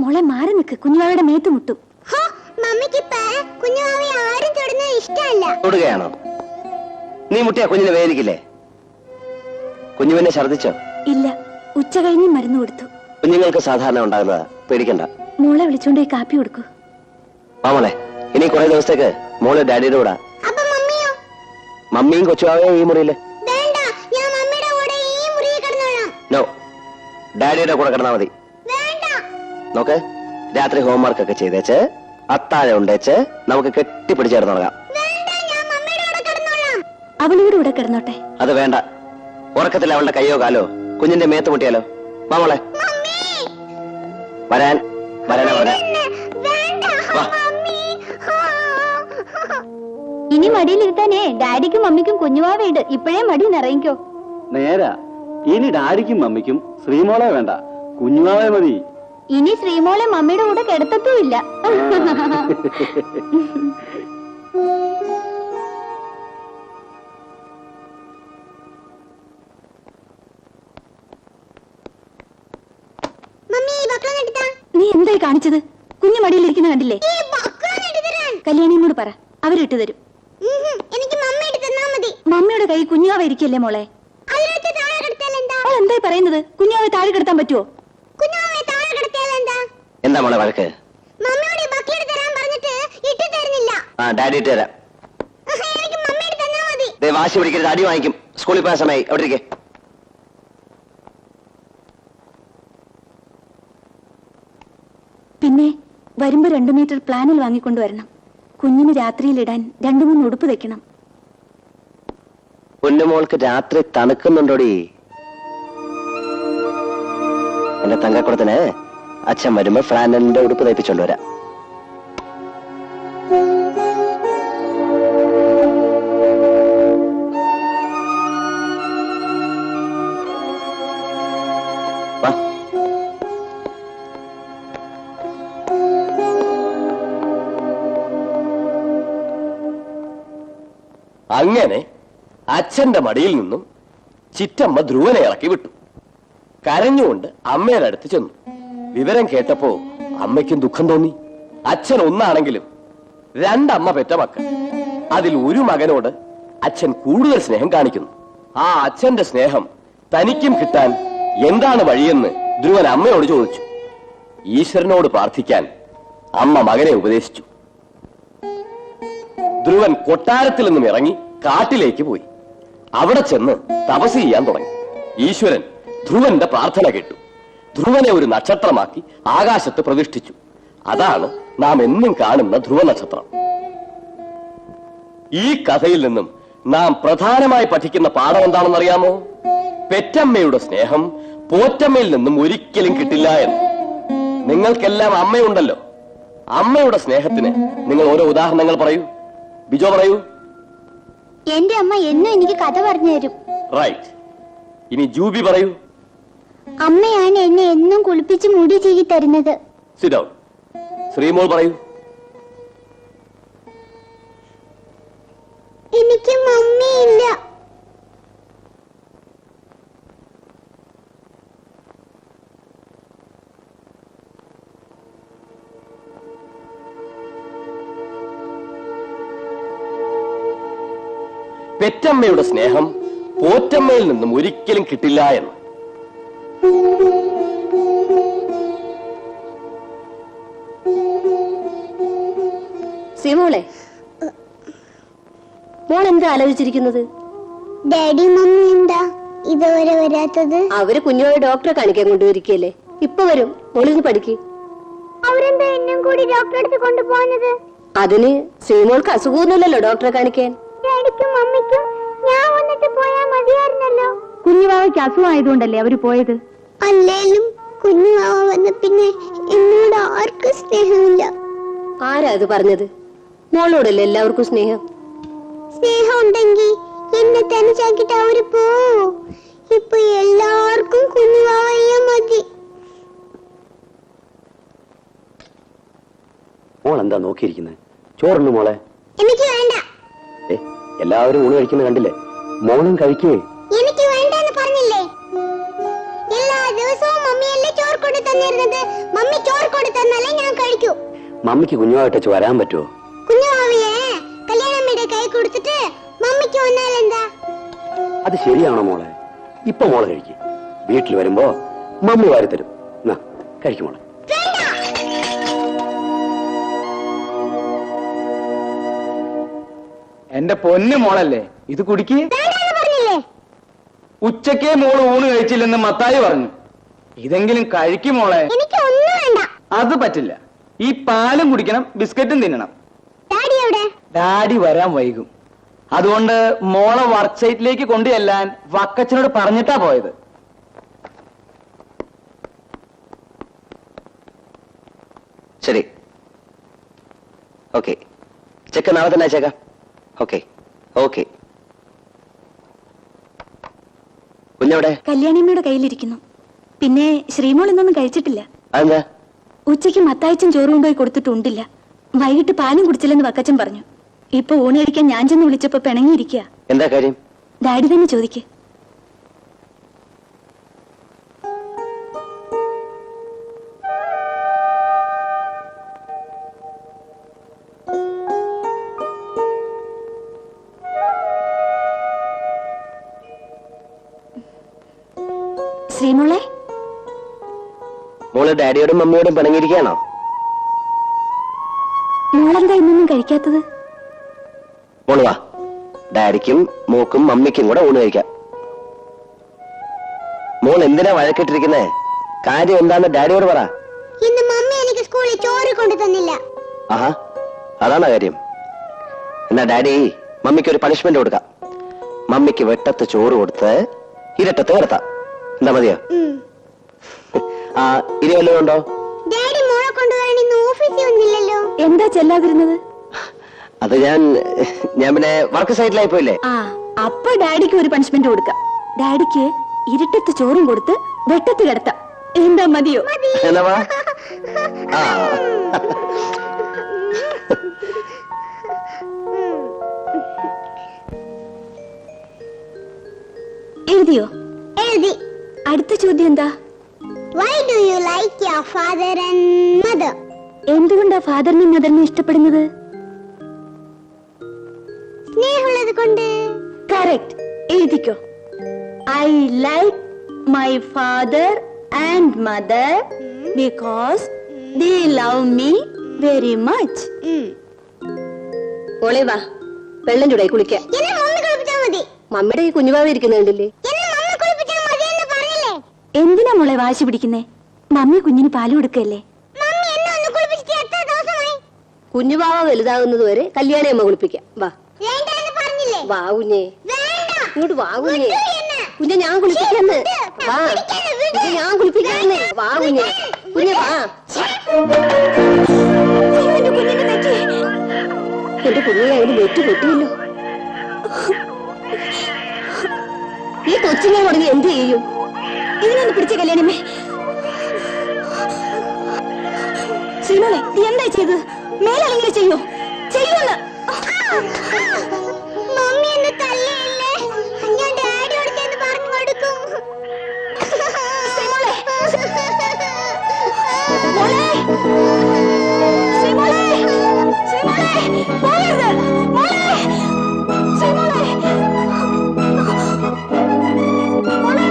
മോളെ മാറി നിൽക്ക്, കുഞ്ഞുവാവയുടെ മേത്ത് മുട്ടും. തൊടുകയാണോ? നീ മുട്ടിയാ കുഞ്ഞിനെ വേദനിക്കില്ലേ? കുഞ്ഞു പിന്നെ ഛർദിച്ചോ? ഇല്ല, ഉച്ച കഴിഞ്ഞ് മരുന്ന് കൊടുത്തു. കുഞ്ഞുങ്ങൾക്ക് സാധാരണ ഉണ്ടാകുന്നതാ, പേടിക്കണ്ട. മോളെ വിളിച്ചോണ്ട് പോയി കാപ്പി കൊടുക്കൂ. മോളെ, ഇനി കുറെ ദിവസത്തേക്ക് മോള് ഡാഡിയുടെ കൂടാ. മമ്മിയും കൊച്ചുവാവേ ഈ മുറിയില്. നോ, ഡാഡിയുടെ കൂടെ കിടന്നാ മതി. നോക്ക്, രാത്രി ഹോംവർക്ക് ഒക്കെ ചെയ്തേച്ച് അത്താഴം ഉണ്ടേച്ച് നമുക്ക് കെട്ടിപ്പിടിച്ചേർന്ന് തുടങ്ങാം. അവളിവിടെ കൂടെ കിടന്നോട്ടെ. അത് വേണ്ട, ഉറക്കത്തിൽ അവളുടെ കയ്യോ കാലോ കുഞ്ഞിന്റെ മേത്ത് മുട്ടിയാലോ? മോളെ വരാൻ വരാനാ പറഞ്ഞ. ഇനി മടിയിലിരുത്താനേ ഡാഡിക്കും മമ്മിക്കും കുഞ്ഞുവാവേണ്ട്. ഇപ്പോഴേ മടി നിറയിക്കോ. നേരാ, ഇനി ഡാഡിക്കും മമ്മിക്കും ശ്രീമോളെ വേണ്ട, കുഞ്ഞുവാവേ മതി. ഇനി ശ്രീമോളെ മമ്മിയുടെ കൂടെ കിടത്തത്തുമില്ല. നീ എന്തായി കാണിച്ചത്? കുഞ്ഞു മടിയിലിരിക്കുന്ന കണ്ടില്ലേ? കല്യാണിനോട് പറ, അവരിട്ട് തരും. മമ്മിയുടെ കൈ കുഞ്ഞുവാവ ഇരിക്കല്ലേ മോളെ? എന്തായി പറയുന്നത്? കുഞ്ഞുവാവെ താഴെ കിടത്താൻ പറ്റുമോ? എന്താ മോളെ വഴക്ക്? ഡാഡി ഇട്ട് തരാം. വാശി പിടിക്കരുത്, അടി വാങ്ങിക്കും. സ്കൂളിൽ പോയ സമയമായി, അവിടെ ഇരിക്കെ. പിന്നെ വരുമ്പോ 2 മീറ്റർ പ്ലാനിൽ വാങ്ങിക്കൊണ്ടുവരണം. കുഞ്ഞിന് രാത്രിയിലിടാൻ 2-3 ഉടുപ്പ് വെക്കണം. പൊന്നുമോൾക്ക് രാത്രി തണുക്കുന്നുണ്ടോടി? എന്റെ തങ്കക്കുടത്തിന് അച്ഛൻ വരുമ്പോ ഫ്രാൻഡന്റെ ഉടുപ്പ് തയ്പ്പിച്ചോണ്ട് വരാം. അങ്ങനെ അച്ഛന്റെ മടിയിൽ നിന്നും ചിറ്റമ്മ ധ്രുവനെ ഇറക്കി വിട്ടു. കരഞ്ഞുകൊണ്ട് അമ്മയുടെ അടുത്ത് ചെന്നു. വിവരം കേട്ടപ്പോ അമ്മയ്ക്കും ദുഃഖം തോന്നി. അച്ഛൻ ഒന്നാണെങ്കിലും 2 അമ്മ പെറ്റ മക്കൾ. അതിൽ ഒരു മകനോട് അച്ഛൻ കൂടുതൽ സ്നേഹം കാണിക്കുന്നു. ആ അച്ഛന്റെ സ്നേഹം തനിക്കും കിട്ടാൻ എന്താണ് വഴിയെന്ന് ധ്രുവൻ അമ്മയോട് ചോദിച്ചു. ഈശ്വരനോട് പ്രാർത്ഥിക്കാൻ അമ്മ മകനെ ഉപദേശിച്ചു. ധ്രുവൻ കൊട്ടാരത്തിൽ നിന്നും ഇറങ്ങി കാട്ടിലേക്ക് പോയി. അവിടെ ചെന്ന് തപസ് ചെയ്യാൻ തുടങ്ങി. ഈശ്വരൻ ധ്രുവന്റെ പ്രാർത്ഥന കേട്ടു. ധ്രുവനെ ഒരു നക്ഷത്രമാക്കി ആകാശത്ത് പ്രതിഷ്ഠിച്ചു. അതാണ് നാം എന്നും കാണുന്ന ധ്രുവ നക്ഷത്രം. ഈ കഥയിൽ നിന്നും നാം പ്രധാനമായി പഠിക്കുന്ന പാഠം എന്താണെന്നറിയാമോ? പെറ്റമ്മയുടെ സ്നേഹം പോറ്റമ്മയിൽ നിന്നും ഒരിക്കലും കിട്ടില്ല എന്ന്. നിങ്ങൾക്കെല്ലാം അമ്മയുണ്ടല്ലോ. അമ്മയുടെ സ്നേഹത്തിന് നിങ്ങൾ ഓരോ ഉദാഹരണങ്ങൾ പറയൂ. ബിജോ പറയൂ. എന്റെ അമ്മ എന്നും എനിക്ക് കഥ പറഞ്ഞു തരും. റൈറ്റ്. ഇനി ജൂബി പറയൂ. അമ്മയാണ് എന്നെ എന്നും കുളിപ്പിച്ച് മുടി ചീകി തരുന്നത്. Sit down. ശ്രീമോൾ പറയൂ. എനിക്ക് മമ്മിയില്ല. പെറ്റമ്മയുടെ സ്നേഹം പോറ്റമ്മയിൽ നിന്നും ഒരിക്കലും കിട്ടില്ല എന്ന്. സിമോളെ, മോൾ എന്താ ആലോചിച്ചിരിക്കുന്നത്? ഡാഡി മമ്മി എന്താ ഇതുവരെ വരാത്തത്? അവര് കുഞ്ഞോടെ ഡോക്ടറെ കാണിക്കാൻ കൊണ്ടുവരികയല്ലേ. ഇപ്പൊ വരും. മോളിന്ന് പഠിക്ക്. അവരെന്താ എന്നും കൂടി ഡോക്ടറെ അടുത്ത് കൊണ്ടുപോകുന്നത്? അതിന് ശ്രീമോൾക്ക് അസുഖമൊന്നുമില്ലല്ലോ ഡോക്ടറെ കാണിക്കാൻ. ഡാഡിക്കും മമ്മിക്കും ഞാൻ വന്നിട്ട് പോയാ മതിയായിരുന്നല്ലോ. കുഞ്ഞുവാവയ്ക്ക് അസുഖമായതുകൊണ്ടല്ലേ അവര് പോയത്. അല്ലേലും കുഞ്ഞുവാവ വന്ന പിന്നെ എന്നോട് ആർക്കും സ്നേഹമില്ല. ആരാ അത് പറഞ്ഞത്? മോളോടല്ലേ എല്ലാവർക്കും സ്നേഹം. സ്നേഹം ഉണ്ടെങ്കിൽ എന്നെ തനിച്ചാക്കിട്ട് അവര് പോവോ? ഇപ്പൊ എല്ലാവർക്കും കുഞ്ഞുവാവയ്യ മതി. മോൾ എന്താ നോക്കിയിരിക്കുന്നത്? ചോറുണ്ട് മോളെ. എനിക്ക് വേണ്ട. എല്ലാവരും ഊണ് കഴിക്കുന്നത് കണ്ടില്ലേ? മോളും കഴിക്കേ. എനിക്ക് വേണ്ടെന്ന് പറഞ്ഞില്ലേ? എല്ലാ ദിവസവും മമ്മിയല്ലേ ചോറ് കൊണ്ട് തന്നിരുന്നത്. മമ്മി ചോറ് കൊടുത്തന്നാലേ ഞാൻ കഴിക്കൂ. മമ്മിക്ക് കുഞ്ഞുമായിട്ട് വരാൻ പറ്റുമോ? കുഞ്ഞുമാവിയെ കല്യാണമ്മയുടെ കൈ കൊടുത്തിട്ട് മമ്മിക്ക് വന്നാലെന്താ? അത് ശരിയാണോ മോളെ? ഇപ്പൊ മോളെ കഴിക്ക്. വീട്ടിൽ വരുമ്പോ മമ്മി വാരി തരും. കഴിക്കും മോളെ. എന്റെ പൊന്നു മോളല്ലേ, ഇത് കുടിക്ക്. ഉച്ചക്കേ മോള് ഊണ് കഴിച്ചില്ലെന്ന് മത്തായി പറഞ്ഞു. ഇതെങ്കിലും കഴിക്കും മോളെ. അത് പറ്റില്ല. ഈ പാലും കുടിക്കണം, ബിസ്ക്കറ്റും തിന്നണം. ഡാഡി വരാൻ വൈകും. അതുകൊണ്ട് മോളെ വർക്ക് സൈറ്റിലേക്ക് കൊണ്ടു ചെല്ലാൻ വക്കച്ചനോട് പറഞ്ഞിട്ടാ പോയത്. ശരി, ഓക്കെ. ചെക്ക് നാളെ തന്നെ അയച്ചേക്കാം. Okay okay. കുഞ്ഞവിടെ? കല്യാണിയമ്മയുടെ കയ്യിലിരിക്കുന്നു. പിന്നെ ശ്രീമോൾ ഇന്നൊന്നും കഴിച്ചിട്ടില്ല. അതെന്താ? ഉച്ചയ്ക്ക് മത്തായച്ചൻ ചോറ് കൊണ്ടുപോയി കൊടുത്തിട്ടുണ്ടില്ല. വൈകിട്ട് പാലും കുടിച്ചില്ലെന്ന് വക്കച്ചൻ പറഞ്ഞു. ഇപ്പൊ ഊണ് കഴിക്കാൻ ഞാൻ ചെന്ന് വിളിച്ചപ്പോ പിണങ്ങിയിരിക്കുക. എന്താ കാര്യം? ഡാഡി തന്നെ ചോദിക്ക്. ശ്രീമോളെ, മോള് ഡാഡിയോടും മമ്മിയോടും പിണങ്ങിയിരിക്കുകയാണോ? മോളെന്താ ഇന്നൊന്നും കഴിക്കാത്തത്? മോള് വാ, ഡാഡിക്കും മോക്കും മമ്മിക്കും കൂടെ ഊണ് കഴിക്കാം. മോൾ എന്തിനാ വഴക്കിട്ടിരിക്കുന്നേ? കാര്യം എന്താന്ന് ഡാഡിയോട് പറ. ഇന്ന് മമ്മി എനിക്ക് സ്കൂളിൽ ചോറ് കൊണ്ടു തന്നില്ല. ആഹാ, അതാണോ കാര്യം? എന്നാ ഡാഡി മമ്മിക്ക് ഒരു പണിഷ്മെന്റ് കൊടുക്കാം. മമ്മിക്ക് വെട്ടത്ത് ചോറ് കൊടുത്ത് ഇരട്ടത്ത് കിടത്താം. എന്താ മതിയോ? ആ, ഇനി വല്ലതും ഉണ്ടോ? ഡാഡി മോളെ കൊണ്ടുവരാൻ ഇന്ന് ഓഫീസിൽ വന്നില്ലല്ലോ. എന്താ ചെല്ലാതിരുന്നത്? അത് ഞാൻ പിന്നെ വർക്ക് സൈറ്റിലായി പോയില്ലേ. ആ, അപ്പൊ ഡാഡിക്ക് ഒരു പണിഷ്മെന്റ് കൊടുക്കാം. ഡാഡിക്ക് ഇരുട്ടത്ത് ചോറും കൊടുത്ത് വെട്ടത്ത് കിടത്താം. എന്താ, മതിയോ? എന്നാ വാ. ആ, എഴുതിയോ? എഴുതി. അടുത്ത ചോദ്യം എന്താ? Why do you like your father and mother? എന്തുകൊണ്ടാ ഫാദറിനെയും മദറിനെയും ഇഷ്ടപ്പെടുന്നത്? സ്നേഹമുള്ളത് കൊണ്ട്. കറക്റ്റ്. എഴുതിക്കോ. I like my father and mother because they love me very much. ഓളെ വാ, വെള്ളം ചൂടായി കുളിക്കാം. എന്നെ മമ്മി കുളിപ്പിച്ചാ മതി. മമ്മിയുടെ ഈ കുഞ്ഞുവാവ ഇരിക്കുന്നുണ്ടല്ലേ. എന്നെ മമ്മി കുളിപ്പിച്ചാ മതി എന്ന് പറഞ്ഞില്ലേ? എന്തിനാ മോളെ വാശി പിടിക്കുന്നേ? മമ്മി കുഞ്ഞിന് പാല് കൊടുക്കല്ലേ. മമ്മി എന്നെ ഒന്ന് കുളിപ്പിച്ചിട്ട് എത്ര ദിവസമായി? കുഞ്ഞുവാവ വലുതാകുന്നത് വരെ കല്യാണി അമ്മ കുളിപ്പിക്കാം. വാ വേണ്ടെന്ന് പറഞ്ഞില്ലേ? വാ കുഞ്ഞേ, വേണ്ട. ഇങ്ങോട്ട് വാ കുഞ്ഞേ. വിട്ടു എന്നെ. കുഞ്ഞെ ഞാൻ കുളിപ്പിക്കാന്ന്. വാ കുഞ്ഞെ, ഞാൻ കുളിപ്പിക്കാന്ന്. വാ കുഞ്ഞെ, കുഞ്ഞെ വാ. എന്റെ കുഞ്ഞിനെ അതിന് വെറ്റ് പൊട്ടിയല്ലോ. ഈ കൊച്ചിനെ തുടങ്ങി എന്ത് ചെയ്യും? ഇതിനൊന്ന് പിടിച്ച കല്യാണമേ. ശ്രീമോളെ, നീ എന്താ ചെയ്തത്? മേലങ്ങനെ ചെയ്യോ? ചെയ്യൂന്ന്. മമ്മി എന്നെ തല്ലിയില്ലേ? ഞാൻ ഡാഡിയോട് ചെന്ന് പറഞ്ഞു കൊടുക്കും. ശ്രീമോളെ, മോളെ, ശ്രീമോളെ, ശ്രീമോളെ, പോകരുത്. മോളെ, ശ്രീമോളെ, മോളെ,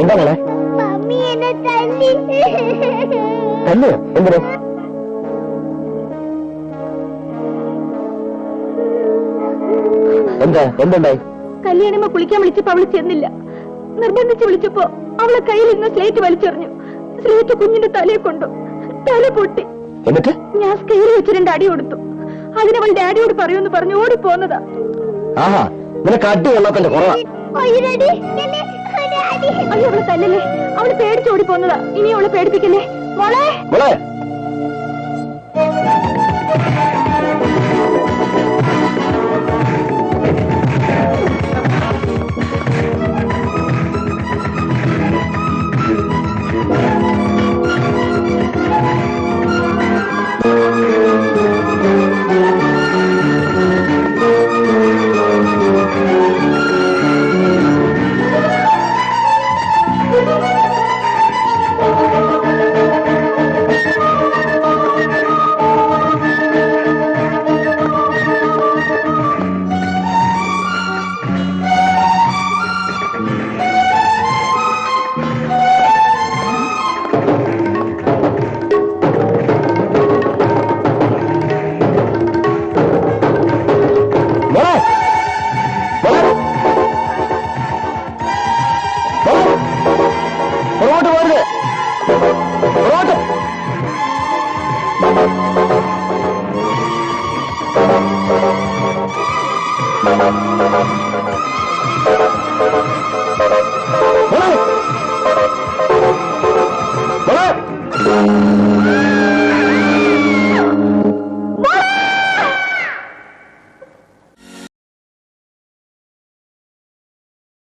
എന്താ മോളെ? മമ്മി എന്നെ തല്ലി. തന്നെയോ? എന്തിനു? എന്തുണ്ടായി? കല്യാണിയമ്മ കുളിക്കാൻ വിളിച്ചപ്പോ അവള് ചെന്നില്ല. നിർബന്ധിച്ച് വിളിച്ചപ്പോ അവളെ കയ്യിൽ നിന്ന് സ്ലേറ്റ് വലിച്ചെറിഞ്ഞു. സ്ലേറ്റ് കുഞ്ഞിന്റെ തലയെ കൊണ്ടു. തല പൊട്ടി. എന്നിട്ട് ഞാൻ സ്കെയിൽ വെച്ച് 2 അടി കൊടുത്തു. അതിനവൾ ഡാഡിയോട് പറയുമെന്ന് പറഞ്ഞു ഓടി പോന്നതാ. ആഹാ, നിനക്ക് അടി വെള്ളത്തിന്റെ കുറവാ. അയ്യോ ഡാഡി. അയ്യോ, അവളെ തല്ലല്ലേ. അവള് പേടിച്ചോടി പോന്നതാ. ഇനി അവളെ പേടിപ്പിക്കല്ലേ. മോളെ, മോളെ,